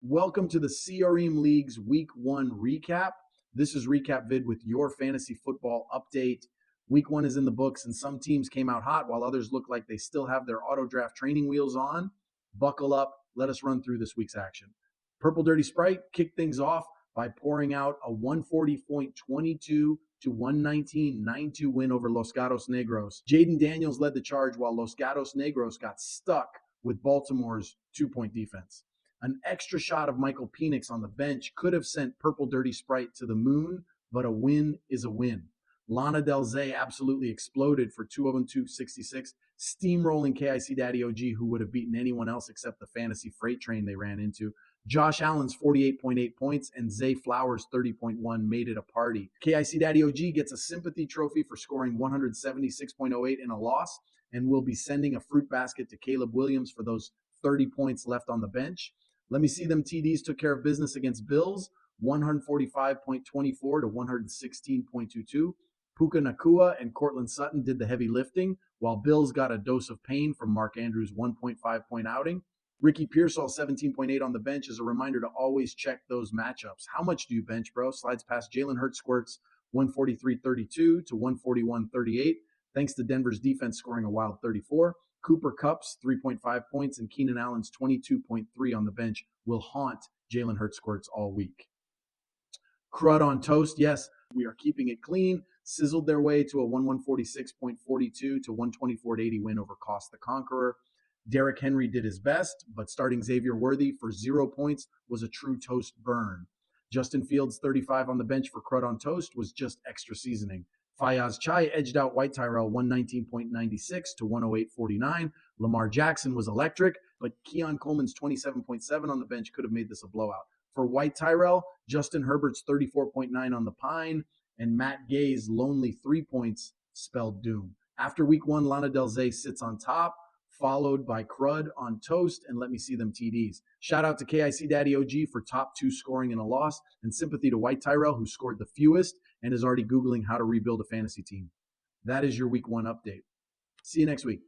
Welcome to the CRM League's Week 1 recap. This is RecapVid with your fantasy football update. Week 1 is in the books, and some teams came out hot while others look like they still have their auto draft training wheels on. Buckle up. Let us run through this week's action. Purple Dirty Sprite kicked things off by pouring out a 140.22 to 119 9-2 win over Los Gatos Negros. Jaden Daniels led the charge while Los Gatos Negros got stuck with Baltimore's 2-point defense. An extra shot of Michael Penix on the bench could have sent Purple Dirty Sprite to the moon, but a win is a win. Lana Del Zay absolutely exploded for 202.66, steamrolling KIC Daddy OG, who would have beaten anyone else except the fantasy freight train they ran into. Josh Allen's 48.8 points and Zay Flowers' 30.1 made it a party. KIC Daddy OG gets a sympathy trophy for scoring 176.08 in a loss and will be sending a fruit basket to Caleb Williams for those 30 points left on the bench. Let me see them TDs took care of business against Bills, 145.24 to 116.22. Puka Nakua and Cortland Sutton did the heavy lifting, while Bills got a dose of pain from Mark Andrews' 1.5-point outing. Ricky Pearsall, 17.8 on the bench, is a reminder to always check those matchups. How much do you bench, bro? Slides past Jalen Hurts squirts 143.32 to 141.38, thanks to Denver's defense scoring a wild 34. Cooper Kupp's 3.5 points and Keenan Allen's 22.3 on the bench will haunt Jalen Hurts squirts all week. Crud on toast, yes, we are keeping it clean. Sizzled their way to a 1146.42 to 124.80 win over Cost the Conqueror. Derrick Henry did his best, but starting Xavier Worthy for 0 points was a true toast burn. Justin Fields' 35 on the bench for Crud on toast was just extra seasoning. Fayaz Chai edged out White Tyrell 119.96 to 108.49. Lamar Jackson was electric, but Keon Coleman's 27.7 on the bench could have made this a blowout. For White Tyrell, Justin Herbert's 34.9 on the pine, and Matt Gay's lonely 3 points spelled doom. After week 1, Lana Del Zay sits on top, followed by Crud on toast, and let me see them TDs. Shout out to KIC Daddy OG for top 2 scoring in a loss, and sympathy to White Tyrell, who scored the fewest and is already Googling how to rebuild a fantasy team. That is your week 1 update. See you next week.